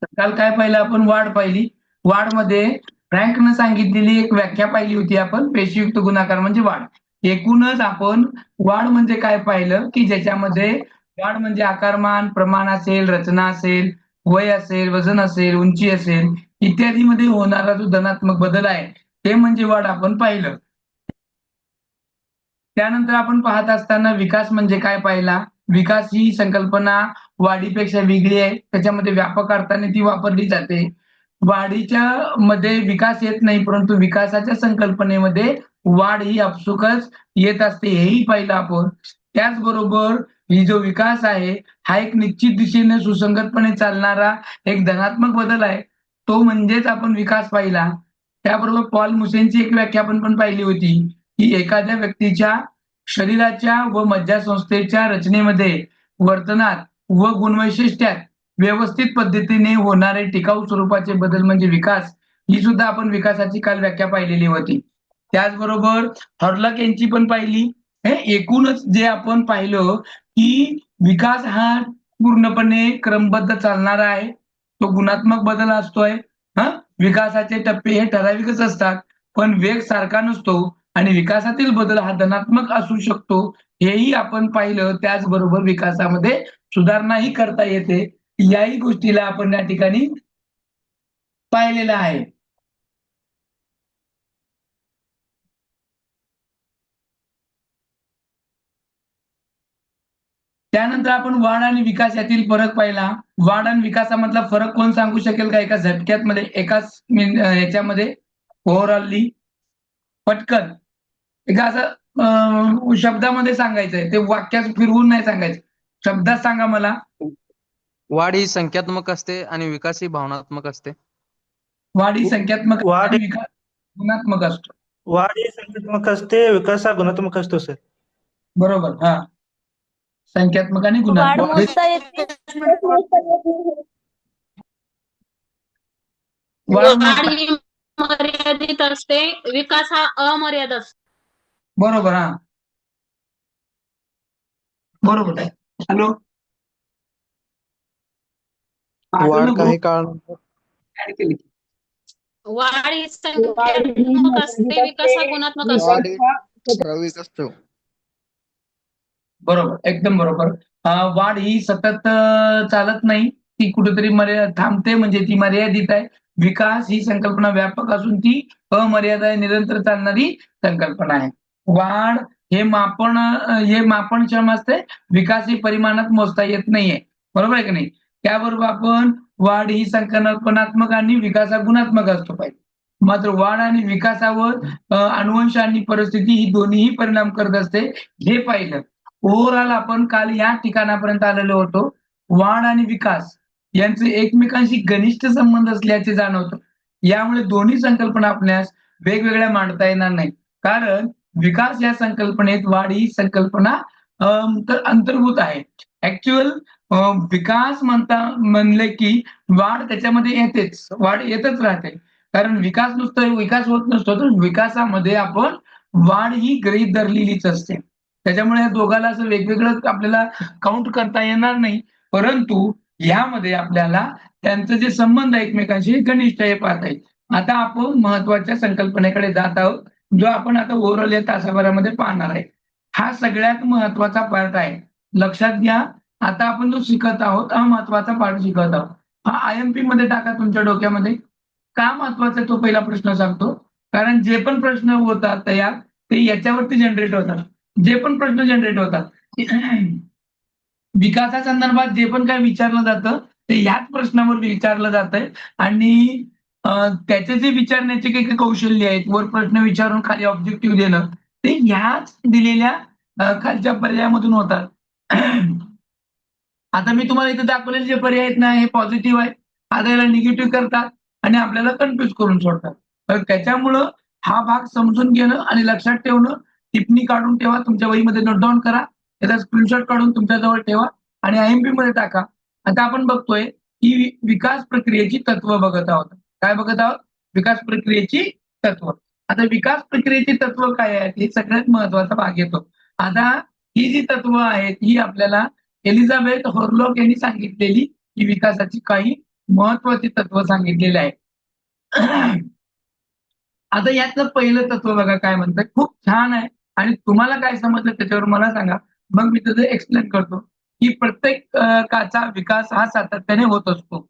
काल काय पाहिलं आपण? वाढ पाहिली. वाढमध्ये फ्रँकनं सांगितलेली एक व्याख्या पाहिली होती आपण, पेशीयुक्त गुणाकार म्हणजे वाढ. एकूणच आपण वाढ म्हणजे काय पाहिलं, की ज्याच्यामध्ये वाढ म्हणजे आकारमान, प्रमाण असेल, रचना असेल, वय असेल, वजन असेल, उंची असेल इत्यादीमध्ये होणारा जो धनात्मक बदल आहे, ते म्हणजे वाढ आपण पाहिलं. त्यानंतर आपण पाहत असताना विकास म्हणजे काय पाहिला? विकास ही संकल्पना वाढीपेक्षा वेगळी आहे. त्याच्यामध्ये व्यापक अर्थाने ती वापरली जाते. वाढीच्या मध्ये विकास येत नाही, परंतु विकासाच्या संकल्पनेमध्ये वाढ ही आपसुकच येत असते, हेही पाहिलं आपण. त्याचबरोबर ही जो विकास आहे, हा एक निश्चित दिशेने सुसंगतपणे चालणारा एक धनात्मक बदल आहे. तो म्हणजेच आपण विकास पाहिला. त्याबरोबर पॉल मुसेंची एक व्याख्या आपण पण पाहिली होती, की एखाद्या व्यक्तीच्या शरीराच्या व मज्जासंस्थेच्या रचनेमध्ये, वर्तनात व गुणवैशिष्ट्यात व्यवस्थित पद्धतीने होणारे टिकाऊ स्वरूपाचे बदल म्हणजे विकास. ही सुद्धा आपण विकासाची काल व्याख्या पाहिलेली होती. त्याचबरोबर हॉर्लॉक यांची पण पाहिली. हे एकूणच जे आपण पाहिलं, की विकास हा पूर्णपणे क्रमबद्ध चालणारा आहे. तो गुणात्मक बदल असतोय. हां, विकासाचे टप्पे हे ठराविकच असतात. पण वेग सारखा नसतो आणि विकासातील बदल हा धनात्मक असू शकतो. हेही आपण पाहिलं. त्याचबरोबर विकासामध्ये सुधारणाही करता येते. याही गोष्टीला आपण या ठिकाणी पाहिलेलं आहे. त्यानंतर आपण वाढ आणि विकास यातील फरक पाहिला. वाढ आणि विकासामधला फरक कोण सांगू शकेल का एका झटक्यात मध्ये, एकाच ह्याच्यामध्ये ओव्हरऑलली पटकन? एकदा असं शब्दामध्ये सांगायचंय. ते वाक्यात फिरवून नाही सांगायचं. शब्दात सांगा मला. वाढ ही संख्यात्मक असते आणि विकास ही भावनात्मक असते. वाढ ही संख्यात्मक असते वाढ आणि विकास गुणात्मक असतो. वाढ ही संख्यात्मक असते, विकास हा गुणात्मक असतो सर. बरोबर. हां. संख्यात्मक आणि वाढ गुणात्मक. वाढ मोजता येते. वाढ वाढ मोजता ही मर्यादित असते, विकास हा अमर्याद असतो. बरोबर. हां. बरोबर आहे. हॅलो. वाढ आलो काही ग्रुप काळ ऍड केली. वाढ ही संख्यात्मक असते, विकास हा गुणात्मक असतो. वाढ ही ठराविक असतो. बरोबर. एकदम बरोबर. वाढ ही सतत चालत नाही. ती कुठेतरी थांबते, म्हणजे ती मर्यादित आहे. विकास ही संकल्पना व्यापक असून ती अमर्याद आहे, निरंतर चालणारी संकल्पना आहे. वाढ हे मापन हे मापनक्षम असते. विकास ही परिमाणात मोजता येत नाहीये. बरोबर आहे की नाही? त्याबरोबर आपण वाढ ही संकल्पनात्मक आणि विकास हा गुणात्मक असतो पाहिजे. मात्र वाढ आणि विकासावर अनुवंश आणि परिस्थिती ही दोन्हीही परिणाम करत असते, हे पाहिलं. ओव्हरऑल आपण काल या ठिकाणापर्यंत आलेलो होतो. वाढ आणि विकास यांचे एकमेकांशी घनिष्ठ संबंध असल्याचे जाणवतं. यामुळे दोन्ही संकल्पना आपल्यास वेगवेगळ्या मांडता येणार नाही. कारण विकास या संकल्पनेत वाढ ही संकल्पना तर अंतर्भूत आहे. ॲक्चुअल विकास म्हणले की वाढ त्याच्यामध्ये येतेच. वाढ येतच राहते. कारण विकास नुसतं विकास होत नसतो, तर विकासामध्ये आपण वाढ ही गृहीत धरलेलीच असते. त्याच्यामुळे या दोघाला असं वेगवेगळं आपल्याला काउंट करता येणार नाही. परंतु यामध्ये आपल्याला त्यांचे जे संबंध आहे एकमेकांशी घनिष्ठ हे पाहता येईल. आता आपण महत्त्वाच्या संकल्पनेकडे जात आहोत, जो आपण आता ओव्हरऑल या तासाभरामध्ये पाहणार आहे. हा सगळ्यात महत्त्वाचा पार्ट आहे. लक्षात घ्या. आता आपण जो शिकत आहोत, हा महत्त्वाचा पार्ट शिकत आहोत. हा आय-एम-पी मध्ये टाका तुमच्या डोक्यामध्ये. का महत्त्वाचा आहे तो पहिला प्रश्न सांगतो. कारण जे पण प्रश्न होतात तयार, ते याच्यावरती जनरेट होतात. जे पण प्रश्न जनरेट होतात. विकासासंदर्भात जे पण काही विचारलं जातं, ते ह्याच प्रश्नावर विचारलं जातंय आणि त्याचे जे विचारण्याचे काही कौशल्य आहेत, वर प्रश्न विचारून खाली ऑब्जेक्टिव्ह देणं, ते ह्याच दिलेल्या खालच्या पर्यायामधून होतात. आता मी तुम्हाला इथे दाखवलेले जे पर्याय आहेत ना, हे पॉझिटिव्ह आहेत. आता याला निगेटिव्ह करतात आणि आपल्याला कन्फ्यूज करून सोडतात. तर त्याच्यामुळं हा भाग समजून घेणं आणि लक्षात ठेवणं, टिप्पणी काढून ठेवा. तुमच्या वहीमध्ये नोट डाउन करा. त्याचा स्क्रीनशॉट काढून तुमच्या जवळ ठेवा आणि आय-एम-पी मध्ये टाका. आता आपण बघतोय की विकास प्रक्रियेची तत्व बघत आहोत. काय बघत आहोत? विकास प्रक्रियेची तत्व. आता विकास प्रक्रियेची तत्व काय आहेत? हे सगळ्यात महत्त्वाचा भाग येतो. आता ही जी तत्व आहेत, ही आपल्याला एलिझाबेथ हॉर्लॉक यांनी सांगितलेली, ही विकासाची काही महत्वाची तत्व सांगितलेले आहे. आता यातलं पहिलं तत्व बघा काय म्हणतात, खूप छान आहे आणि तुम्हाला काय समजलं त्याच्यावर मला सांगा. मग मी त्याचं एक्सप्लेन करतो, की काचा विकास हा सातत्याने होत असतो.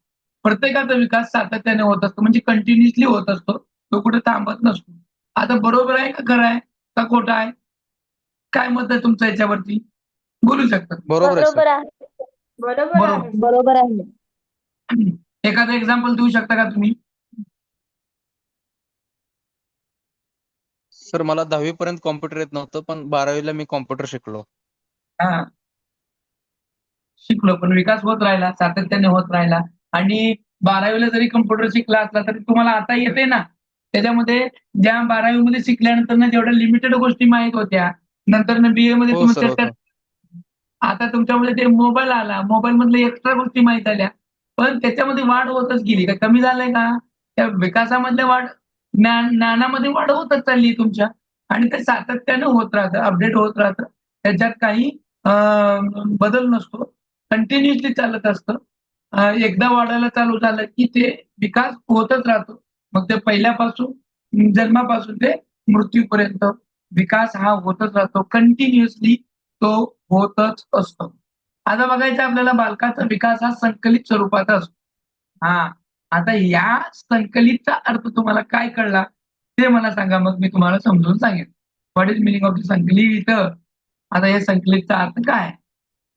प्रत्येकाचा विकास सातत्याने होत असतो म्हणजे कंटिन्युअसली होत असतो. तो कुठे थांबत नसतो. आता बरोबर आहे का खरं आहे का खोटं आहे? काय मत आहे तुमचं याच्यावरती? बोलू शकता. बरोबर आहे सर. बरोबर आहे. बरोबर बरोबर. आहे. बरोबर आहे. एखादं एक्झाम्पल देऊ शकता का तुम्ही? सर मला 10वी पर्यंत कॉम्प्युटर येत नव्हतं, पण 12वीला मी कॉम्प्युटर शिकलो. हा. शिकलो पण विकास होत राहिला, सातत्याने होत राहिला आणि 12वीला जरी कम्प्युटर शिकला असला तरी तुम्हाला आता येते ना. त्याच्यामध्ये ज्या 12वी मध्ये शिकल्यानंतर जेवढ्या लिमिटेड गोष्टी माहित होत्या, नंतर BA मध्ये हो सर, हो तुमच्या सर. आता तुमच्यामध्ये ते मोबाईल आला. मोबाईल मधल्या एक्स्ट्रा गोष्टी माहित झाल्या. पण त्याच्यामध्ये वाढ होतच गेली. का कमी झालंय का? त्या विकासामधल्या वाढ ज्ञानामध्ये वाढ होतच चालली आहे तुमच्या आणि ते सातत्यानं होत राहतं, अपडेट होत राहतं. त्याच्यात काही बदल नसतो. कंटिन्युअसली चालत असतं. एकदा वाढायला चालू झालं, की ते विकास होतच राहतो. मग ते पहिल्यापासून जन्मापासून ते मृत्यूपर्यंत विकास हा होतच राहतो. कंटिन्युअसली तो होतच असतो. आता बघायचं आपल्याला बालकाचा विकास हा संकलित स्वरूपाचा असतो. हां. आता या संकलितचा अर्थ तुम्हाला काय कळला? ते मला सांगा मग मी तुम्हाला समजून सांगेन. What is meaning of the संकलित? आता या संकलितचा अर्थ काय?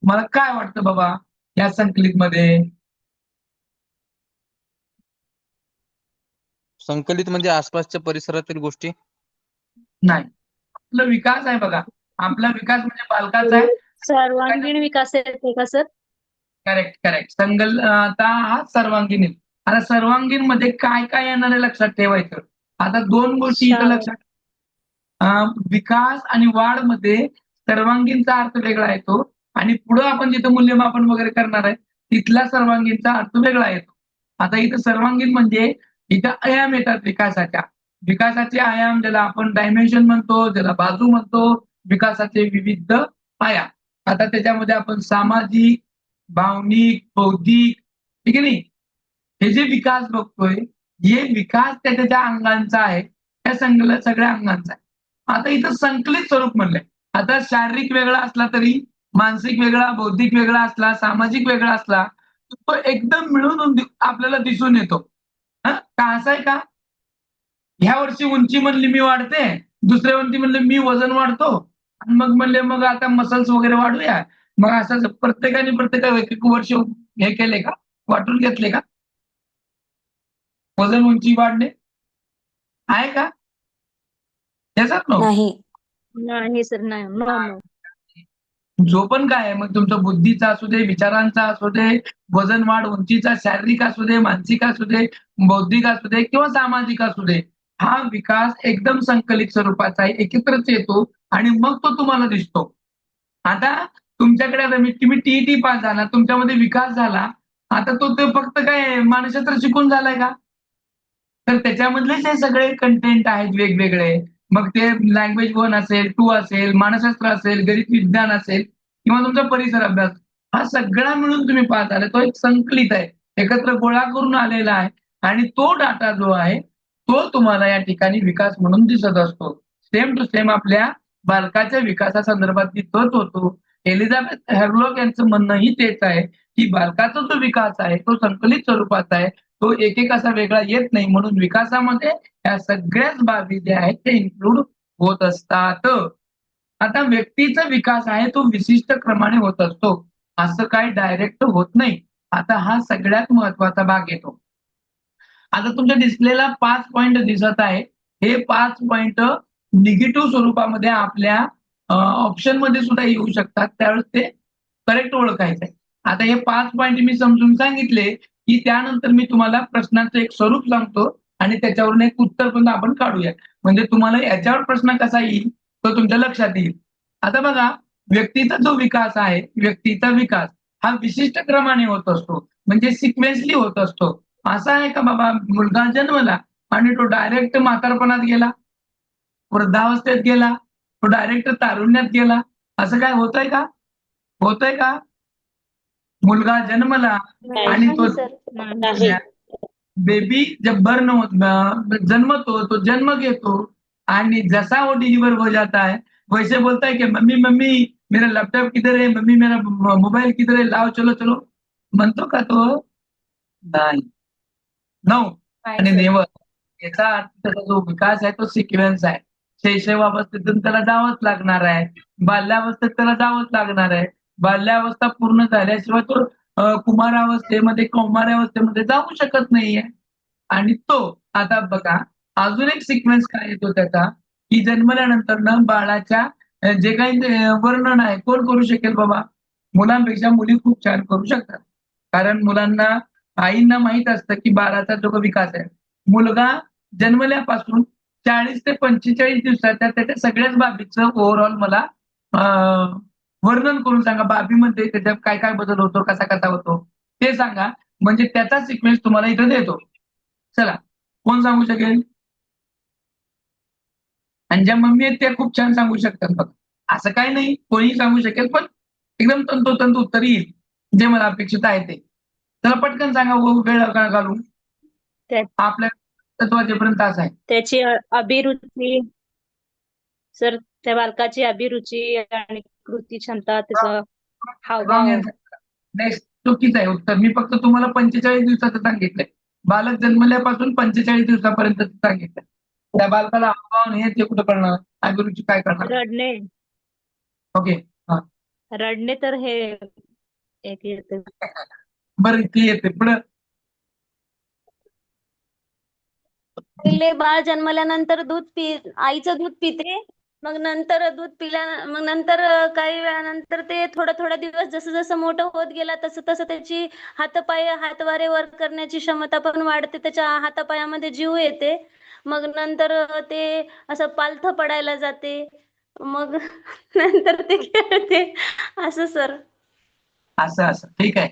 मला काय वाटतं बाबा या संकलितमध्ये? संकलित म्हणजे आसपासच्या परिसरातील गोष्टी. नाही. आपला विकास आहे बघा. आपला विकास म्हणजे बालकाचा आहे. सर्वांगीण विकास येते का सर? Correct, correct. आता हा सर्वांगीण आहे. आता सर्वांगीण मध्ये काय येणार आहे लक्षात ठेवायचं. आता 2 गोष्टी इथं शाळा. लक्षात विकास आणि वाढमध्ये सर्वांगीणचा अर्थ वेगळा येतो आणि पुढं आपण जिथं मूल्यमापन वगैरे करणार आहे, तिथला सर्वांगीणचा अर्थ वेगळा येतो. आता इथं सर्वांगीण म्हणजे इथं आयाम येतात विकासाच्या. विकासाचे आयाम ज्याला आपण डायमेन्शन म्हणतो, ज्याला बाजू म्हणतो, विकासाचे विविध आयाम. आता त्याच्यामध्ये आपण सामाजिक, भावनिक, बौद्धिक, ठीक आहे नाही? हे जे विकास बघतोय, हे विकास त्याच्या अंगांचा आहे. त्या सगळ्या अंगांचा आहे. आता इथं संकलित स्वरूप म्हणलंय. आता शारीरिक वेगळा असला तरी मानसिक वेगळा, बौद्धिक वेगळा असला, सामाजिक वेगळा असला, तो एकदम मिळून आपल्याला दिसून येतो. का असं आहे का? ह्या वर्षी उंची म्हणली मी वाढते, दुसऱ्या वर्षी म्हणले मी वजन वाढतो आणि मग म्हणले मग आता मसल्स वगैरे वाढूया. मग असं प्रत्येकाने एक वर्ष हे केले का? वाटून घेतले का? वजन उंची वाढणे आहे का? याचा नाही. नाही सर, नाही. No, no. जो पण काय आहे मग तुमचा बुद्धीचा असू दे, विचारांचा असू दे, वजन वाढ, उंचीचा, शारीरिक असू दे, मानसिक असू दे, बौद्धिक असू दे किंवा सामाजिक असू दे, हा विकास एकदम संकलित स्वरूपाचा आहे, एकत्रच येतो आणि मग तो तुम्हाला दिसतो. आता तुमच्याकडे आता तुम्ही TET पास झाला, तुमच्यामध्ये विकास झाला. आता तो ते फक्त काय मानसशास्त्र शिकून झालाय का? तर त्याच्यामधलेच हे सगळे कंटेंट आहेत वेगवेगळे. मग ते लँग्वेज 1 असेल, 2 असेल, मानसशास्त्र असेल, गणित विज्ञान असेल किंवा तुमचा परिसर अभ्यास. हा सगळा मिळून तुम्ही पास झाला. तो एक संकलित आहे. एकत्र गोळा करून आलेला आहे आणि तो डाटा जो आहे, तो तुम्हाला या ठिकाणी विकास म्हणून दिसत असतो. सेम टू सेम आपल्या बालकाच्या विकासासंदर्भात तोच होतो. एलिझाबेथ हेरलॉक यांचं म्हणणंही तेच आहे, की बालकाचा जो विकास आहे, तो संकलित स्वरूपाचा आहे. तो एक असा वेगळा येत नाही. म्हणून विकासामध्ये या सगळ्याच बाबी ज्या आहेत ते इन्क्लूड होत असतात. आता व्यक्तीचा विकास आहे तो विशिष्ट क्रमाने होत असतो. असं काही डायरेक्ट होत नाही. आता हा सगळ्यात महत्वाचा भाग येतो. आता तुमच्या डिस्प्लेला 5 पॉइंट दिसत आहे. हे 5 पॉइंट निगेटिव्ह स्वरूपामध्ये आपल्या ऑप्शन मध्ये सुद्धा येऊ शकतात. त्यावेळेस ते करेक्ट ओळखायचं आहे. आता हे 5 पॉइंट मी समजून सांगितले, की त्यानंतर मी तुम्हाला प्रश्नाचं एक स्वरूप सांगतो आणि त्याच्यावरून एक उत्तर पण आपण काढूया. म्हणजे तुम्हाला याच्यावर प्रश्न कसा येईल, तो तुमच्या लक्षात येईल. आता बघा, व्यक्तीचा जो विकास आहे, व्यक्तीचा विकास हा विशिष्ट क्रमाने होत असतो. म्हणजे सिक्वेन्सली होत असतो. असं आहे का बाबा मुलगा जन्मला आणि तो डायरेक्ट म्हातारपणात गेला, वृद्धावस्थेत गेला, तो डायरेक्ट तारुण्यात गेला, असं काय होतंय का? होतंय का? मुलगा जन्मला आणि तो नाही सर. नाही. बेबी जब बर्न जन्मतो, तो जन्म घेतो आणि जसा वो डिलीवर हो जाता है, वैसे बोलता है कि मम्मी मम्मी मेरा लैपटॉप किधर है, मम्मी मेरा मोबाईल किधर है, लाव चलो चलो, म्हणतो का तो? नाही. नो आणि नेव्हर. याचा अर्थ त्याचा जो विकास आहे तो सिक्वेन्स आहे. शैशवावस्थेतून त्याला जावंच लागणार आहे. बाल्यावस्थेत त्याला जावंच लागणार आहे. बाल्यावस्था पूर्ण झाल्याशिवाय तो कुमारावस्थेमध्ये, कौमारावस्थेमध्ये जाऊ शकत नाहीये. आणि तो आता बघा अजून एक सिक्वेन्स काय येतो त्याचा, की जन्मल्यानंतर ना बाळाच्या जे काही वर्णन आहे कोण करू शकेल बाबा? मुलांपेक्षा मुली खूप छान करू शकतात. कारण मुलांना, आईंना माहित असतं की बाळाचा जो विकास आहे. मुलगा जन्मल्यापासून 40 ते 45 दिवसाच्या त्याच्या सगळ्याच बाबीचं ओव्हरऑल मला वर्णन करून सांगा. बाबीमध्ये त्याच्यात काय काय बदल होतो, कसा कसा होतो ते सांगा. म्हणजे त्याचा सिक्वेन्स तुम्हाला इथं देतो. चला, कोण सांगू शकेल? आणि ज्या मम्मी आहेत त्या खूप छान सांगू शकतात बघा. असं काही नाही, कोणीही सांगू शकेल, पण एकदम तंतोतंत उत्तर येईल जे मला अपेक्षित आहे ते. चला पटकन सांगा, वेळ नका घालू. त्या- आपल्या तत्वाजेपर्यंत तास आहे. त्याची अभिरुची सर, त्या बालकाची अभिरुची आणि कृती क्षमता, त्याचा हावभाव. नेक्स्ट चुकीचं आहे उत्तर. मी फक्त तुम्हाला 45 दिवसाचं सांगितलंय. बालक जन्मल्यापासून 45 दिवसापर्यंत सांगितलंय. त्या बालकाला हावभाव नाही ते कुठं करणार, अभिरुची काय करणार? रडणे. ओके, रडणे तर हे एक येते. बरं इथे येते पुढं. पहिले बाळ जन्मल्यानंतर आईचं दूध पिते. मग नंतर मग नंतर काही वेळानंतर ते थोडा दिवस जसं जसं मोठं होत गेला तसं तसं त्याची हातवारे वर करण्याची क्षमता पण वाढते. त्याच्या हातापायामध्ये जीव येते. मग नंतर ते असं पालथं पडायला जाते. मग नंतर ते खेळते असं सर. असं ठीक आहे.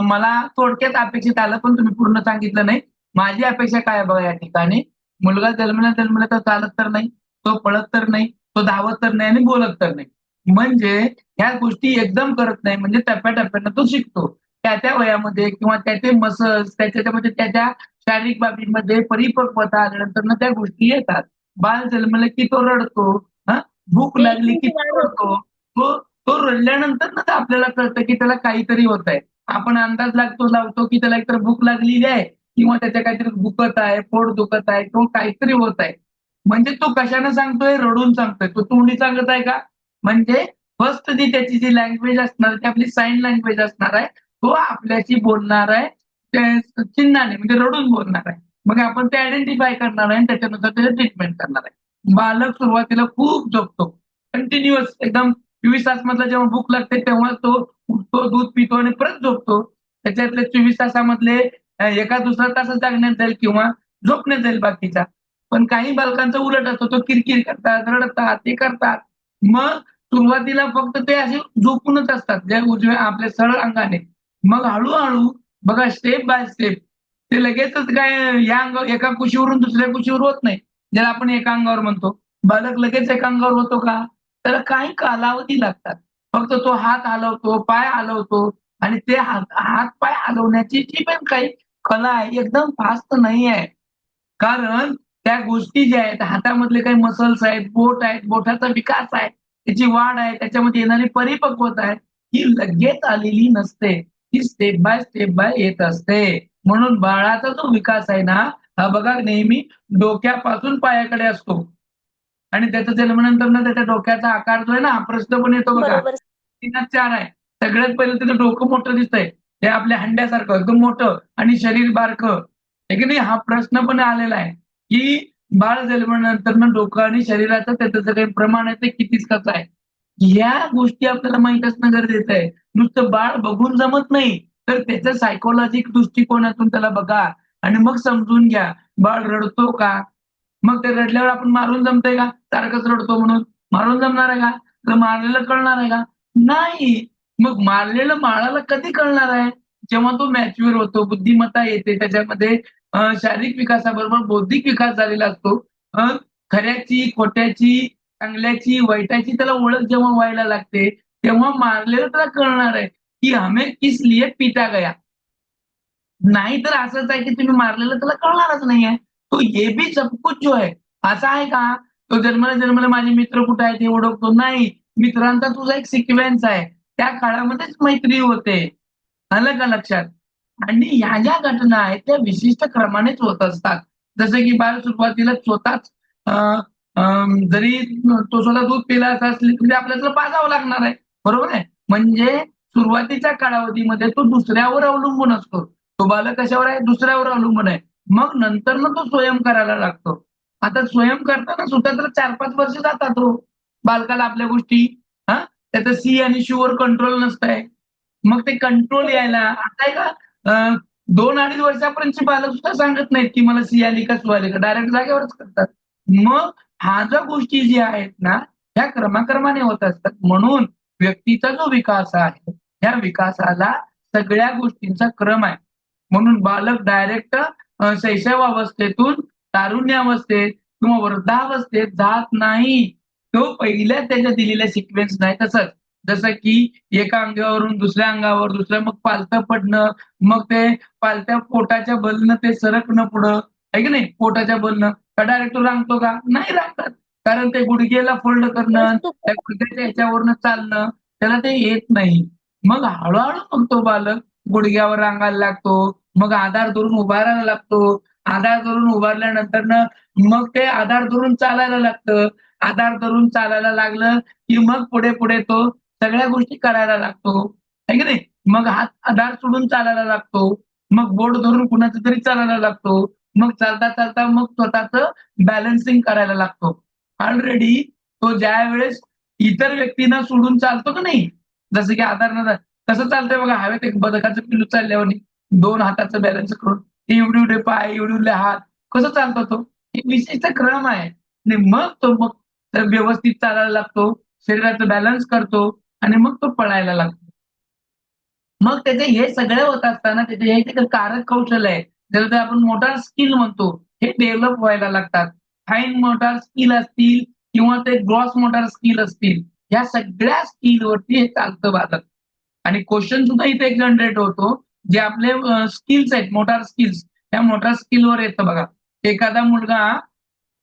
मला थोडक्यात अपेक्षित आलं, पण तुम्ही पूर्ण सांगितलं नाही. माझी अपेक्षा काय आहे बघा या ठिकाणी. मुलगा जन्मला तर चालत तर नाही, तो पळत तर नाही, तो धावत तर नाही आणि बोलत तर नाही. म्हणजे ह्या गोष्टी एकदम करत नाही. म्हणजे टप्प्याटप्प्यानं तो शिकतो. त्या वयामध्ये किंवा त्याचे मसल्स त्याच्यामध्ये त्याच्या शारीरिक बाबीमध्ये परिपक्वता आल्यानंतर त्या गोष्टी येतात. बाळ जन्मलं की तो रडतो, भूक लागली की तो रडतो. तो रडल्यानंतर ना आपल्याला कळतं की त्याला काहीतरी होत आहे. आपण अंदाज लावतो की त्याला एकतर भूक लागलेली आहे किंवा त्याच्या काहीतरी दुखत आहे, पोट दुखत आहे किंवा काहीतरी होत आहे. म्हणजे तो कशाने सांगतोय? रडून सांगतोय. तो तोंडी सांगत आहे का? म्हणजे फर्स्ट त्याची जी लँग्वेज असणार ती आपली साईन लँग्वेज असणार आहे. तो आपल्याशी बोलणार आहे चिन्हाने, म्हणजे रडून बोलणार आहे. मग आपण ते आयडेंटिफाय करणार आहे आणि त्याच्यानुसार त्याचं ट्रीटमेंट करणार आहे. बालक सुरुवातीला खूप झोपतो, कंटिन्युअस एकदम 24 तास मधला जेव्हा भूक लागते तेव्हा तो उठतो, दूध पितो आणि परत झोपतो. त्याच्यातले 24 तासामधले एका दुसरा तासच जागण्यात जाईल किंवा झोपण्यात जाईल बाकीचा. पण काही बालकांचं उलट असतो, तो किरकिर करतात, रडतात, ते करतात. मग सुरुवातीला फक्त ते असे झोपूनच असतात ज्या उजव्या आपल्या सरळ अंगाने. मग हळूहळू बघा स्टेप बाय स्टेप ते लगेचच काय या अंगावर एका कुशीवरून दुसऱ्या कुशीवर होत नाही, ज्याला आपण एका अंगावर म्हणतो. बालक लगेच एका अंगावर होतो का? त्याला काही कालावधी लागतात. फक्त तो हात हलवतो, पाय हलवतो आणि ते हात पाय हलवण्याची जी पण काही कला आहे एकदम फास्ट नाही आहे. कारण त्या गोष्टी ज्या आहेत, हातामधले काही मसल्स आहेत, बोट आहेत, बोटाचा विकास आहे, त्याची वाढ आहे, त्याच्यामध्ये येणारी परिपक्वता आहे, ही लगेच आलेली नसते. ती स्टेप बाय येत असते. म्हणून बाळाचा जो विकास आहे ना, हा बघा नेहमी डोक्यापासून पायाकडे असतो. आणि त्याचा जन्मानंतर ना त्याच्या डोक्याचा आकार जो आहे ना, हा प्रश्न पण येतो बघा. बरोबर. 3-4 आहे. सगळ्यात पहिलं त्याचं डोकं मोठं दिसतंय. ते आपल्या हंड्यासारखं एकदम मोठं आणि शरीर बारकं. आहे की नाही? हा प्रश्न पण आलेला आहे, की बाळ जन्मल्यानंतर ना डोकं आणि शरीराचं त्याचं जे काही प्रमाण आहे ते कितीच कसं आहे. ह्या गोष्टी आपल्याला माहीत असणं गरजेचं आहे. नुसतं बाळ बघून जमत नाही, तर त्याच्या सायकोलॉजिक दृष्टिकोनातून त्याला बघा आणि मग समजून घ्या. बाळ रडतो का? मग ते रडल्यावर आपण मारून जमतंय का? सारखंच रडतो म्हणून मारून जमणार आहे का? तर मारलेलं कळणार आहे का? नाही. मग मारलेलं बाळाला कधी कळणार आहे? जेव्हा तो मॅच्युअर होतो, बुद्धिमत्ता येते, त्याच्यामध्ये शारीरिक विकासाबरोबर बौद्धिक विकास झालेला असतो. खऱ्याची, खोट्याची, चांगल्याची, वाईटाची त्याला ओळख जेव्हा व्हायला लागते, तेव्हा मारलेलं त्याला कळणार आहे, की हमें किस लिए पीटा गया. नाही तर असंच आहे की तुम्ही मारलेलं त्याला कळणारच नाहीये. तो ये भी सब कुछ जो है असं आहे का? तो जन्मला माझे मित्र कुठे आहेत हे ओळखतो. नाही. मित्रांचा तुझा एक सिक्वेन्स आहे. त्या काळामध्येच मैत्री होते. आलं का लक्षात? आणि ह्या ज्या घटना आहेत त्या विशिष्ट क्रमानेच होत असतात. जसं की बाळ सुरुवातीला स्वतःच अ, अ, जरी तो स्वतः दूध पिला असली तरी आपल्याला त्याला पाजावं लागणार आहे. बरोबर आहे? म्हणजे सुरुवातीच्या कालावधीमध्ये तो दुसऱ्यावर अवलंबून असतो. तो बालक कशावर आहे? दुसऱ्यावर अवलंबून आहे. मग नंतर मग तो स्वयं करायला लागतो. आता स्वयं करताना सुद्धा तर 4-5 वर्ष जातात हो. बालकाला आपल्या गोष्टी हां, त्याचं सी आणि शूवर कंट्रोल नसतंय. मग ते कंट्रोल यायला आता आहे का 2-2.5 वर्षापर्यंतची बालक सुद्धा सांगत नाहीत, की मला सी आली का, सू आली का. डायरेक्ट जागेवरच करतात. मग ह्या ज्या गोष्टी ज्या आहेत ना, ह्या क्रमाक्रमाने होत असतात. म्हणून व्यक्तीचा जो विकास आहे, त्या विकासाला सगळ्या गोष्टींचा क्रम आहे. म्हणून बालक डायरेक्ट शैशव अवस्थेतून तारुण्यावस्थेत किंवा वृद्धावस्थेत जात नाही. तो पहिल्या त्याच्या दिलेल्या सिक्वेन्स नाही तसंच. जसं की एका अंगावरून दुसऱ्या अंगावर, दुसरं मग पालथं पडणं, मग ते पालत्या पोटाच्या बलनं ते सरकणं पुढं, आहे की नाही? पोटाच्या बलनं. का डायरेक्ट रांगतो का? नाही रांगत. कारण ते गुडघ्याला फोल्ड करणं, त्या गुडघ्याच्या ह्याच्यावरनं चालणं, त्याला ते येत नाही. मग हळू मग तो बालक गुडघ्यावर रांगायला लागतो. मग आधार धरून उभारायला लागतो. आधार धरून उभारल्यानंतरनं मग ते आधार धरून चालायला लागतं. आधार धरून चालायला लागलं, की मग पुढे तो सगळ्या गोष्टी करायला लागतो. आहे की नाही? मग हात आधार सोडून चालायला लागतो. मग बोट धरून कुणाचं तरी चालायला लागतो. मग चालता मग स्वतःचं बॅलन्सिंग करायला लागतो. ऑलरेडी तो ज्यावेळेस इतर व्यक्तींना सोडून चालतो की नाही, जसं की आधार न कसं चालतंय बघा, हवेत एक बदकाचं पिल्लू चालल्यावानी 2 हाताचं बॅलन्स करून एवढे पाय, एवढे हात कसं चालतो तो? एक विशिष्ट क्रम आहे. आणि मग व्यवस्थित चालायला लागतो, शरीराचा बॅलन्स करतो आणि मग तो पळायला लागतो. मग त्याचे हे सगळं होत असताना त्याचे हे जे कारक कौशल्य आहे, ज्याला आपण मोटार स्किल म्हणतो, हे डेव्हलप व्हायला लागतात. फाईन मोटार स्किल असतील किंवा ते ग्रॉस मोटार स्किल असतील, या सगळ्या स्किलवरती हे चालतं बालक. आणि क्वेश्चन सुद्धा इथे एक जनरेट होतो, जे आपले स्किल्स आहेत, मोटार स्किल्स, त्या मोटार स्किलवर येतं बघा. एखादा मुलगा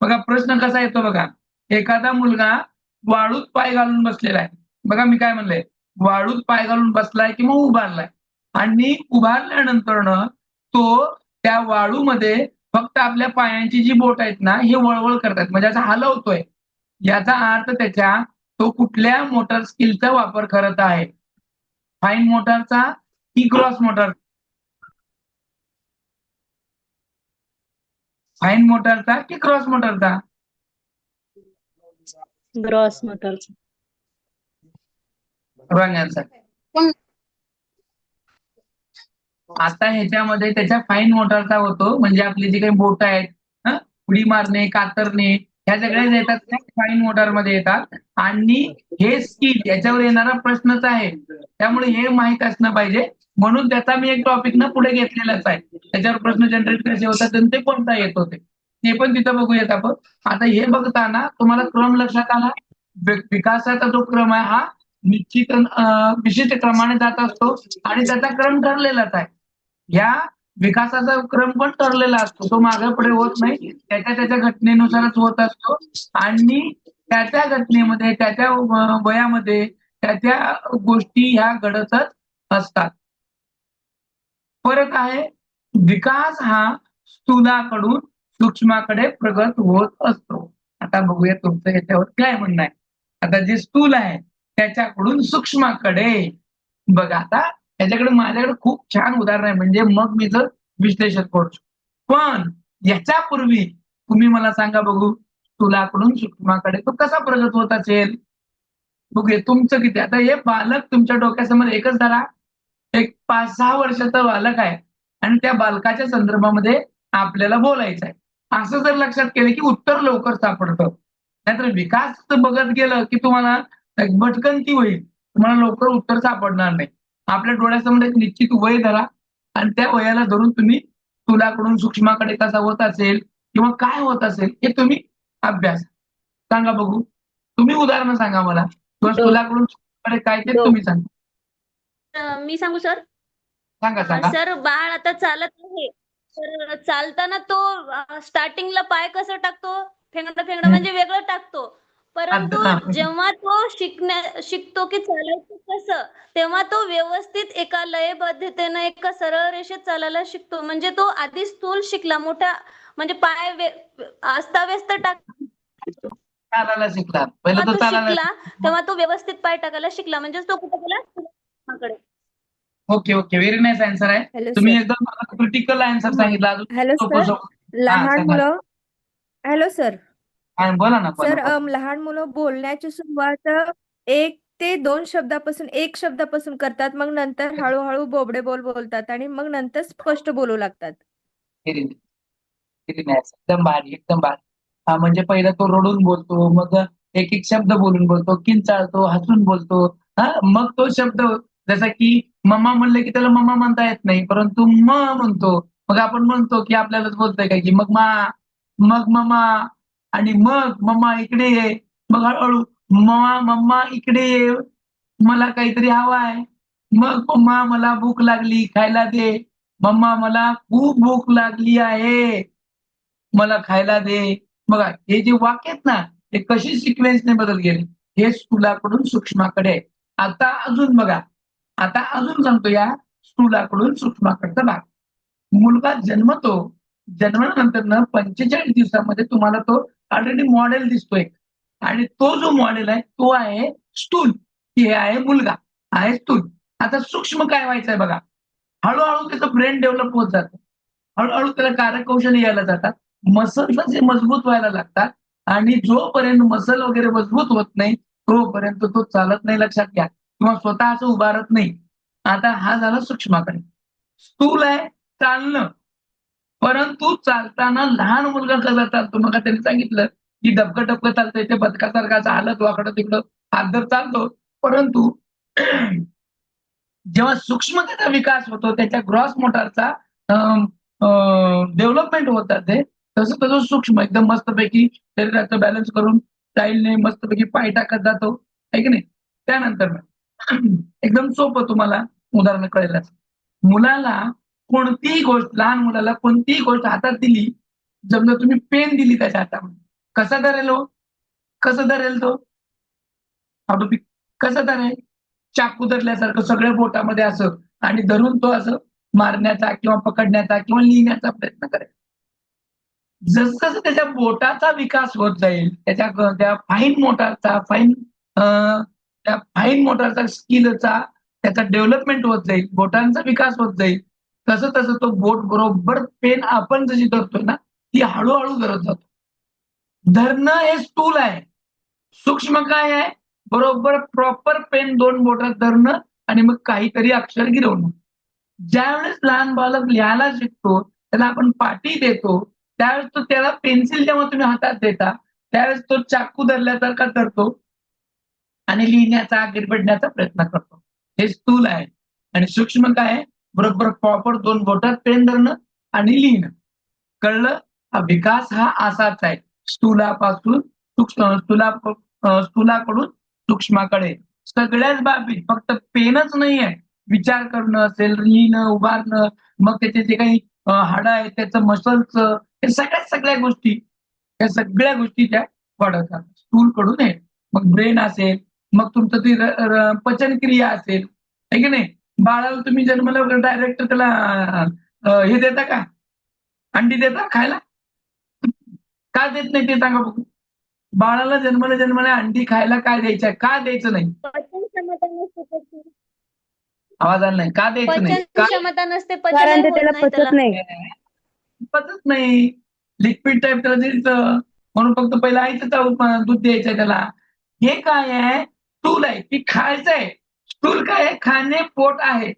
बघा प्रश्न कसा येतो बघा. एखादा मुलगा वाळूत पाय घालून बसलेला आहे. बघा मी काय म्हणलंय, वाळूत पाय घालून बसलाय किंवा उभारलाय आणि उभारल्यानंतरनं तो त्या वाळूमध्ये फक्त आपल्या पायांची जी बोट आहेत ना, हे वळवळ करतात म्हणजे असं हलवतोय. याचा अर्थ त्याच्या तो कुठल्या मोटर स्किलचा वापर करत आहे. फाईन मोटारचा की क्रॉस मोटार? फाईन मोटारचा की क्रॉस मोटारचा? ग्रॉस मोटरचा. Wrong answer. आता ह्याच्यामध्ये त्याच्या फाईन मोटारचा होतो, म्हणजे आपली जी काही बोट आहेत, उडी मारणे, कातरणे, ह्या सगळ्या येतात त्या फाईन मोटारमध्ये येतात. आणि हे स्किल याच्यावर येणारा प्रश्नच आहे, त्यामुळे हे माहित असणं पाहिजे. म्हणून त्याचा मी एक टॉपिक ना पुढे घेतलेलाच आहे. त्याच्यावर प्रश्न जनरेट कसे होतात आणि ते कोणता येत होते ते पण तिथं बघूयात आपण. आता हे बघताना तुम्हाला क्रम लक्षात आला. विकासाचा जो क्रम आहे हा निश्चित विशिष्ट क्रमाने जात असतो आणि त्याचा क्रम ठरलेलाच आहे. या विकासाचा क्रम पण ठरलेला असतो, तो मागे पुढे होत नाही. त्याच्या घटनेनुसारच होत असतो आणि त्या घटनेमध्ये त्याच्या वयामध्ये त्या गोष्टी ह्या घडतच असतात. फरक आहे, विकास हा स्थूलाकडून सूक्ष्माकडे प्रगत होत असतो. आता बघूया तुमचं याच्यावर काय म्हणणं आहे. आता जे स्थूल आहे त्याच्याकडून सूक्ष्माकडे, बघा आता माझ्याकडे खूप छान उदाहरण आहे, म्हणजे मग मी जर विश्लेषण करतो. पण याच्यापूर्वी तुम्ही मला सांगा बघू, स्थूलाकडून सूक्ष्माकडे तो कसा प्रगत होत असेल? बघूया तुमचं किती. आता हे बालक तुमच्या डोक्यासमोर एकच धरा, एक 5-6 वर्षाचा बालक आहे आणि त्या बालकाच्या संदर्भामध्ये आपल्याला बोलायचं आहे. असं जर लक्षात केलं की उत्तर लवकर सापडतं. नाहीतर विकास बघत गेलं की तुम्हाला एक भटकंती होईल, तुम्हाला लवकर उत्तर सापडणार नाही. आपल्या डोळ्यासमोर एक निश्चित वय धरा आणि त्या वयाला धरून तुम्ही स्थूलाकडून सूक्ष्माकडे कसा होत असेल किंवा काय होत असेल हे तुम्ही अभ्यास सांगा बघू. तुम्ही उदाहरणं सांगा मला, किंवा स्थूलाकडून सूक्ष्माकडे काय ते तुम्ही सांगा. मी सांगू सर? सांगा सांगा. सर बाळ आता चालत आहे. तर चालताना तो स्टार्टिंगला पाय कसं टाकतो? फेंगडं म्हणजे वेगळं टाकतो. परंतु जेव्हा तो शिकतो की चालायचं कसं, तेव्हा तो व्यवस्थित एका लयबद्धतेनं एका सरळ रेषेत चालायला शिकतो. म्हणजे तो आधी स्थूल शिकला, मोठा म्हणजे पाय अस्ताव्यस्त चालायला शिकला. पहिलं जेव्हा तो तो चालायला शिकला तेव्हा तो व्यवस्थित पाय टाकायला शिकला. म्हणजे तो कुठे गेला? कडे. Okay okay. Very nice answer आहे. हॅलो तुम्ही सर. एकदम क्रिटिकल आन्सर सांगितला. अजून हॅलो सोपं सर. सोपं. लहान सांगा. मुलं हॅलो सर. बोला ना सर बोला. लहान मुलं बोलण्याची सुरुवात 1 ते 2 शब्दापासून 1 शब्दापासून करतात. मग नंतर हळू-हळू बोबडे बोल बोलतात आणि मग नंतर स्पष्ट बोलू लागतात. Very nice. एकदम भारी एकदम भारी. म्हणजे पहिला तो रडून बोलतो, मग एक एक शब्द बोलून बोलतो, किंचाळतो, हसून बोलतो. मग तो शब्द जसा की मम्मा म्हणलं की त्याला मम्मा म्हणता येत नाही, परंतु म्हणतो. मग आपण म्हणतो की आपल्यालाच बोलतोय काय की मग मग मम्मा आणि मग मम्मा इकडे ये. मग हळू-हळू मम्मा मम्मा इकडे ये. मला काहीतरी हवं आहे. मग मम्मा मला भूक लागली, खायला दे. मम्मा मला खूप भूक लागली आहे. मला खायला दे. बघा हे जे वाक्य आहेत ना, हे कशी सिक्वेन्सने बदल गेले. हे स्थूलाकडून सूक्ष्माकडे आहे. आता अजून बघा. आता अजून सांगतो या स्थूलाकडून सूक्ष्माकडचा भाग. मुलगा जन्मतो. जन्मल्यानंतर 45 दिवसामध्ये तुम्हाला तो ऑलरेडी मॉडेल दिसतोय आणि तो जो मॉडेल आहे तो आहे स्थूल. हे आहे मुलगा, आहे स्थूल. आता सूक्ष्म काय व्हायचंय बघा. हळूहळू त्याचं ब्रेन डेव्हलप होत जातं. हळूहळू त्याला कार्यकौशल्य यायला जातात. मसल्स असे मजबूत व्हायला लागतात आणि जोपर्यंत मसल वगैरे मजबूत होत नाही तोपर्यंत तो चालत नाही, लक्षात घ्या, किंवा स्वतःच उभारत नाही. आता हा झाला सूक्ष्माकडे. स्थूल आहे चालणं, परंतु चालताना लहान मुलगा कसा चालतो मग त्यांनी सांगितलं की डबकं डबकं चालतंय ते बदकासारखा हालत वाकडं तिकडं हात चालतो. परंतु जेव्हा सूक्ष्म त्याचा विकास होतो त्याच्या ग्रॉस मोटारचा डेव्हलपमेंट होत जाते, तसं तसं सूक्ष्म एकदम मस्तपैकी शरीराचं बॅलन्स करून स्टाईलने मस्तपैकी पाय टाकत जातो, आहे की नाही. त्यानंतर एकदम सोपं तुम्हाला उदाहरण कळेलच. मुलाला कोणतीही गोष्ट, लहान मुलाला कोणतीही गोष्ट हातात दिली, समजा तुम्ही पेन दिली त्याच्या हातामध्ये, कसा धरेल हो? कसं धरेल तो? कसं धरेल? चाकू धरल्यासारखं सगळ्या बोटामध्ये असं आणि धरून तो असं मारण्याचा किंवा पकडण्याचा किंवा लिहिण्याचा प्रयत्न करेल. जसं जसं त्याच्या बोटाचा विकास होत जाईल, त्या फाईन मोटारचा स्किलचा त्याचा डेव्हलपमेंट होत जाईल, बोटांचा विकास होत जाईल, तसं तसं तो बोट बरोबर पेन आपण जशी धरतोय ना ती हळूहळू धरत जातो. धरणं हे स्थूल आहे. सूक्ष्म काय आहे? बरोबर प्रॉपर पेन 2 बोटात धरणं आणि मग काहीतरी अक्षर गिरवणं. ज्यावेळेस लहान बालक लिहायला शिकतो, त्याला आपण पाटी देतो, त्यावेळेस तो त्याला पेन्सिल जेव्हा तुम्ही हातात देता, त्यावेळेस तो चाकू धरल्यासारखा धरतो आणि लिहिण्याचा, गिरबडण्याचा प्रयत्न करतो. हे स्थूल आहे. आणि सूक्ष्म काय आहे? बरोबर प्रॉपर 2 बोटात पेन धरणं आणि लिहिणं. कळलं? विकास हा असाच आहे. स्थूलापासून स्थूलाकडून सूक्ष्माकडे सगळ्याच बाबी, फक्त पेनच नाहीये. विचार करणं असेल, लिहिणं, उभारणं, मग त्याचे जे काही हाडं आहेत त्याचं मसल्सचं, हे सगळ्या गोष्टी, या सगळ्या गोष्टी त्या वाढवतात. स्थूलकडून आहे. मग ब्रेन असेल, मग तुमचं ती पचनक्रिया असेल, आहे की नाही. बाळाला तुम्ही जन्मल्यावर डायरेक्ट त्याला हे देता का? अंडी देता खायला? का देत नाही ते सांगा बघू. बाळाला जन्मल्या अंडी खायला काय द्यायचं, का द्यायचं नाही? पचन क्षमता नसते त्याची. आवाज आला नाही. का द्यायचं नाही? पचन क्षमता नसते, कारण पचन ते होत त्याला नाही पचत त्याला. नाही. पचत नाही. लिक्विड टाईप त्याला द्यायचं म्हणून फक्त पहिलं आईचं दूध द्यायचंय त्याला. हे काय आहे? स्थूल आहे की खायचंय. स्थूल काय आहे? खाणे पोट आहे.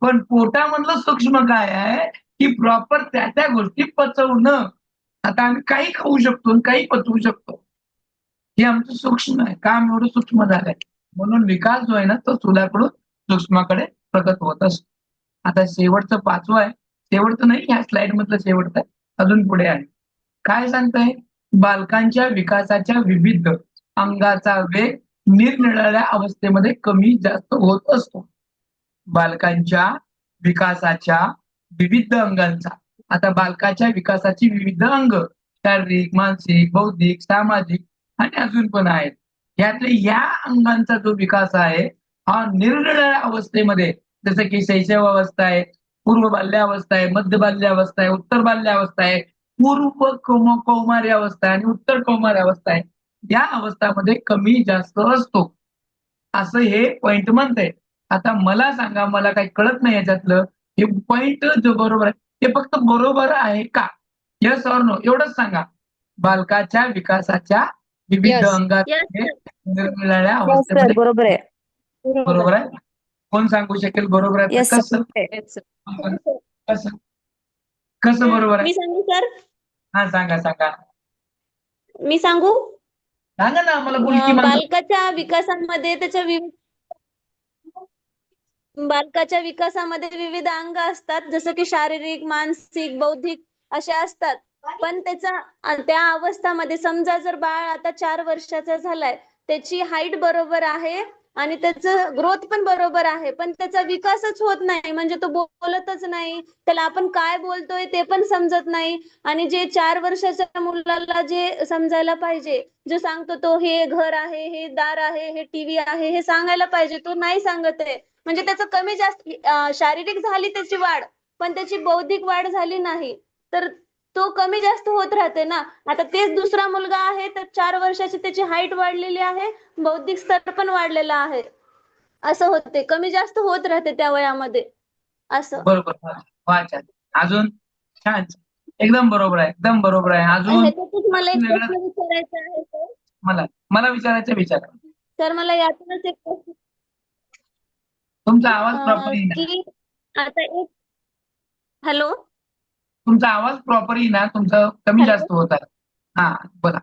पण पोटामधलं सूक्ष्म काय आहे की प्रॉपर त्या गोष्टी पचवणं. आता आम्ही काही खाऊ शकतो आणि काही पचवू शकतो. हे आमचं सूक्ष्म आहे. काम एवढं सूक्ष्म झालंय म्हणून विकास जो आहे ना तो स्थूलाकडून सूक्ष्माकडे प्रगत होत असतो. आता शेवटचं 5वं आहे. शेवटचं नाही, ह्या स्लाइड मधलं शेवटचं आहे, अजून पुढे आहे. काय सांगताय? बालकांच्या विकासाच्या विविध अंगाचा वेग निरनिराळ्या अवस्थेमध्ये कमी जास्त होत असतो. बालकांच्या विकासाच्या विविध अंगांचा. आता बालकाच्या विकासाची विविध अंग शारीरिक, मानसिक, बौद्धिक, सामाजिक आणि अजून पण आहेत. यातले या अंगांचा जो विकास आहे हा निरनिराळ्या अवस्थेमध्ये, जसं की शैशव अवस्था आहे, पूर्व बाल्यावस्था आहे, मध्य बाल्यावस्था आहे, उत्तर बाल्यावस्था आहे, पूर्व कौमार्य अवस्था आहे आणि उत्तर कौमार्य अवस्था आहे. या अवस्थामध्ये कमी जास्त असतो असं हे पॉइंट म्हणतंय. आता मला सांगा, मला काही कळत नाही याच्यातलं, हे पॉइंट जो बरोबर आहे ते फक्त बरोबर आहे का? यस ऑर नो एवढंच सांगा. बालकाच्या विकासाच्या विविध Yes. अंगांमध्ये Yes, निरनिराळ्या Yes, sir. अवस्थेमध्ये बरोबर आहे. बरोबर आहे. कोण सांगू शकेल बरोबर आहे? Yes, तर sir. कसं कसं कसं बरोबर आहे? मी सांगू सर? हा सांगा सांगा मी सांगू? सांगा ना, मला बोलकी माणसं. बालकाच्या विकासामध्ये बालकाच्या विकासामध्ये विविध अंग असतात, जसं की शारीरिक, मानसिक, बौद्धिक असे असतात. पण त्या अवस्थामध्ये समजा जर बाळ आता 4 वर्षाचा झालाय, त्याची हाईट बरोबर आहे आणि त्याचं ग्रोथ पण बरोबर आहे, पण त्याचा विकासच होत नाही, म्हणजे तो बोलतच नाही, त्याला आपण काय बोलतोय ते पण समजत नाही. आणि जे 4 वर्षाच्या मुलाला जे समजायला पाहिजे, जो सांगतो तो हे घर आहे, हे दार आहे, हे टीव्ही आहे, हे सांगायला पाहिजे, तो नाही सांगत आहे. म्हणजे त्याचं कमी जास्त शारीरिक झाली त्याची वाढ, पण त्याची बौद्धिक वाढ झाली नाही, तर तो कमी जास्त होत राहते ना. आता तेच दुसरा मुलगा आहे, तर 4 वर्षाची त्याची हाईट वाढलेली आहे, बौद्धिक स्तर पण वाढलेला आहे. असं होते, कमी जास्त होत राहते त्या वयामध्ये असं. बरोबर. वा छान. अजून छान एकदम बरोबर आहे, एकदम बरोबर आहे. अजून ह्याच्यातच मला एक वेगळं प्रश्न विचारायचा आहे सर. मला मला विचारायचं विचारा. सर मला यातूनच एक प्रश्न तुमचा आवाज प्रॉपर येईना. की आता एक हॅलो तुमचा आवाज प्रॉपर येईना, तुमचं कमी हॅलो. जास्त होत आहे. हा बोला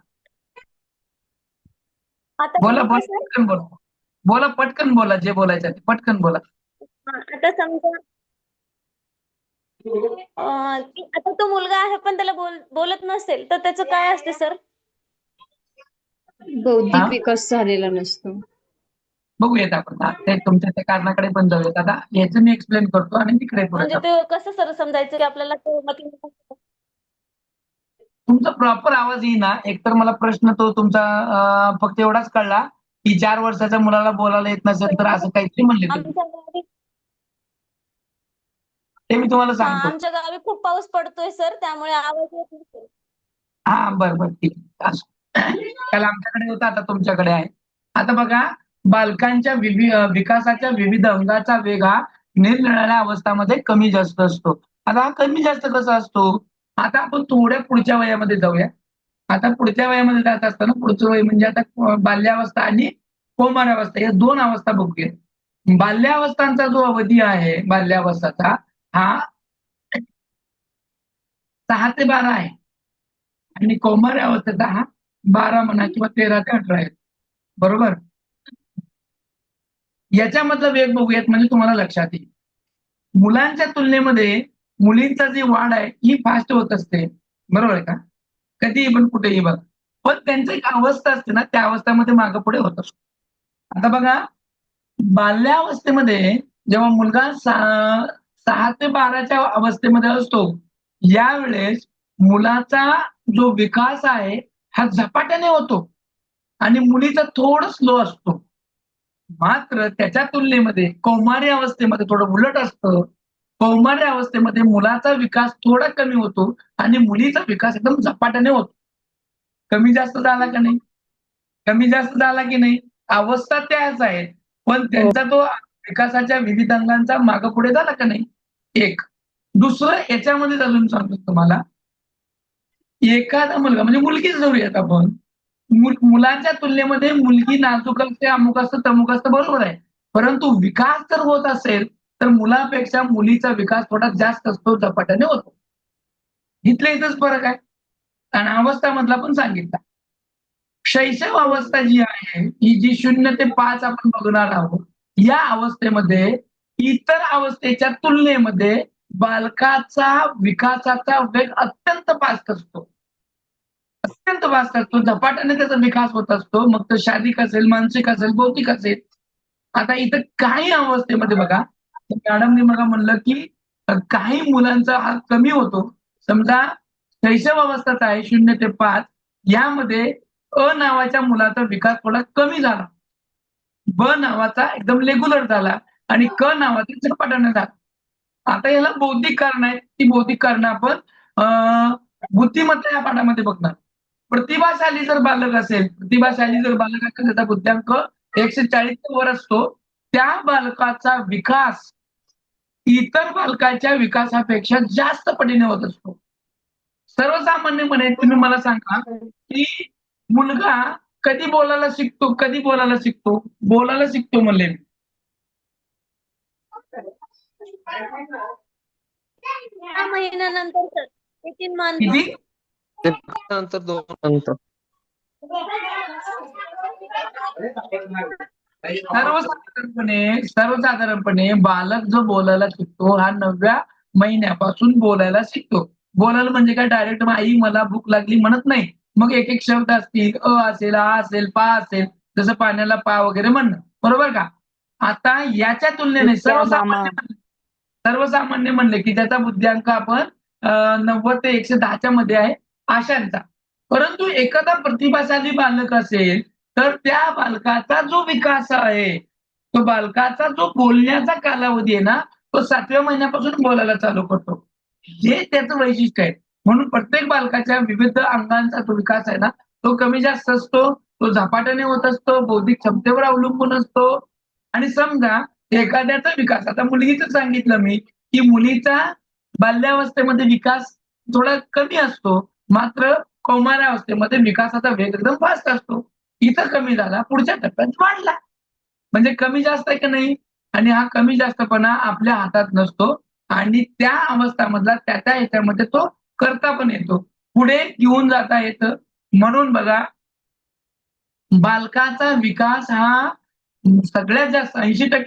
आता बोला समजा बोला सर, पटकन बोला. बोला पटकन बोला, जे बोलायचं आहे ते पटकन बोला. आता समजा की आता तो मुलगा आहे पण त्याला बोलत नसेल, तर त्याचं काय असते सर? हा? बौद्धिक विकास झालेला नसतो. बघूयात आपण. ते तुमच्या त्या कारणाकडे पण जाऊयात. आता याचं मी एक्सप्लेन करतो आणि तिकडे पुढे म्हणजे जाऊ. ते कसं सर समजायचं की आपल्याला तो तुमचा प्रॉपर आवाज येईना. एकतर मला प्रश्न तो तुमचा फक्त एवढाच कळला की 4 वर्षाच्या मुलाला बोलायला येत नसेल तर असं काहीतरी म्हणले तुम्ही. आमच्या गावी ते मी तुम्हाला सांगतो. आमच्या गावी खूप पाऊस पडतोय सर, त्यामुळे आवाज येत नसेल. हा बरं ठीक आहे. असं. काल आमच्याकडे होता, आता तुमच्याकडे आहे. आता बघा, बालकांच्या विकासाच्या विविध अंगाचा वेग हा निरनिराळ्या अवस्थामध्ये कमी जास्त असतो. आता हा कमी जास्त कसा असतो? आता आपण थोड्या पुढच्या वयामध्ये जाऊया. आता पुढच्या वयामध्ये जात असताना पुढचं वय म्हणजे आता बाल्यावस्था आणि कौमारावस्था या 2 अवस्था बघूया. बाल्यावस्थांचा जो अवधी आहे, बाल्यावस्थाचा हा 6 ते 12 आहे आणि कौमार्य अवस्थेचा हा 12 म्हणा किंवा 13 ते 18 आहे. बरोबर. याच्यामधला वेग बघूयात म्हणजे तुम्हाला लक्षात येईल. मुलांच्या तुलनेमध्ये मुलींचा जी वाढ आहे ही फास्ट होत असते. बरोबर आहे का? कधीही पण कुठेही बघा. पण त्यांची एक अवस्था असते ना, त्या अवस्थेमध्ये मागे पुढे होत असतो. आता बघा, बाल्यावस्थेमध्ये जेव्हा मुलगा 6 ते 12च्या अवस्थेमध्ये असतो, यावेळेस मुलाचा जो विकास आहे हा झपाट्याने होतो आणि मुलीचा थोडं स्लो असतो. मात्र त्याच्या तुलनेमध्ये कौमार्य अवस्थेमध्ये थोडं उलट असतं. कौमार्य अवस्थेमध्ये मुलाचा विकास थोडा कमी होतो आणि मुलीचा विकास एकदम झपाट्याने होतो. कमी जास्त झाला का नाही? कमी जास्त झाला की नाही? अवस्था त्याच आहेत, पण त्यांचा तो विकासाच्या विविध अंगांचा मागे पुढे झाला का नाही? एक. दुसरं याच्यामध्ये अजून सांगतो तुम्हाला, एखादा मुलगा म्हणजे मुलगीच धरूयात आपण. मुलांच्या तुलनेमध्ये मुलगी नाजूक असते, अमुक असतं, तमुक असतं, बरोबर आहे. परंतु विकास जर होत असेल तर मुलापेक्षा मुलीचा विकास थोडा जास्त असतो, झपाट्याने होतो. इथल्या इथंच फरक आहे. आणि अवस्थामधला पण सांगितला. शैशव अवस्था जी आहे ही जी 0 ते 5 आपण बघणार आहोत, या अवस्थेमध्ये इतर अवस्थेच्या तुलनेमध्ये बालकाचा विकासाचा वेग अत्यंत फास्ट असतो. अत्यंत फास्ट असतो, झपाट्याने त्याचा विकास होत असतो. मग तो शारीरिक असेल, मानसिक असेल, बौद्धिक असेल. आता इथं काही अवस्थेमध्ये बघा, मॅडमने मला म्हणलं की काही मुलांचा हा कमी होतो. समजा शैशव अवस्थाच आहे 0 ते 5 यामध्ये अ नावाच्या मुलाचा विकास थोडा कमी झाला. ब नावाचा एकदम रेग्युलर झाला आणि क नावाचा झपाट्याने झाला. आता याला बौद्धिक कारण आहेत. ती बौद्धिक कारणं आपण बुद्धिमत्ता या पाठामध्ये बघणार. प्रतिभाशाली जर बालक असेल, प्रतिभाशाली जर बालक असेल त्याचा बुद्ध्यांक 140 च्या वर असतो. त्या बालकाचा विकास इतर बालकाच्या विकासापेक्षा जास्त पटीने होत असतो. सर्वसामान्यपणे तुम्ही मला सांगा की मुलगा कधी बोलायला शिकतो? कधी बोलायला शिकतो? बोलायला शिकतो म्हणले मी. 6 महिन्यानंतर सर 18 मंथ किती? ते नंतर 2 नंतर. सर्वसाधारणपणे बालक जो बोलायला शिकतो हा 9व्या महिन्यापासून बोलायला शिकतो. बोलायला म्हणजे काय डायरेक्ट आई मला भूक लागली म्हणत नाही. मग एक एक शब्द असतील, अ असेल, आ असेल, पा असेल, जसं पाण्याला पा वगैरे म्हणणं. बरोबर का? आता याच्या तुलनेने सर्वसामान्य म्हणले की त्याचा बुद्ध्यांक आपण 90 ते 110 मध्ये आहे आशांचा. परंतु एखादा प्रतिभाशाली बालक असेल तर त्या बालकाचा जो विकास आहे, तो बालकाचा जो बोलण्याचा कालावधी आहे ना, तो 7व्या महिन्यापासून बोलायला चालू करतो. हे त्याचं वैशिष्ट्य आहे. म्हणून प्रत्येक बालकाच्या विविध अंगांचा जो विकास आहे ना, तो कमी जास्त असतो, तो झपाट्याने होत असतो, बौद्धिक क्षमतेवर अवलंबून असतो. आणि समजा एखाद्याचा विकास, आता मुलगीचं सांगितलं मी की मुलीचा बाल्यावस्थेमध्ये विकास थोडा कमी असतो, मात्र कौमारावस्थेमध्ये विकासाचा वेग एकदम फास्ट असतो. इथं कमी झाला, पुढच्या टप्प्यात वाढला. म्हणजे कमी जास्त आहे की नाही? आणि हा कमी जास्तपणा आपल्या हातात नसतो आणि त्या अवस्थामधला त्या ह्याच्यामध्ये तो करता पण येतो, पुढे घेऊन जाता येतं. म्हणून बघा बालकाचा विकास हा सगळ्यात जास्त 80%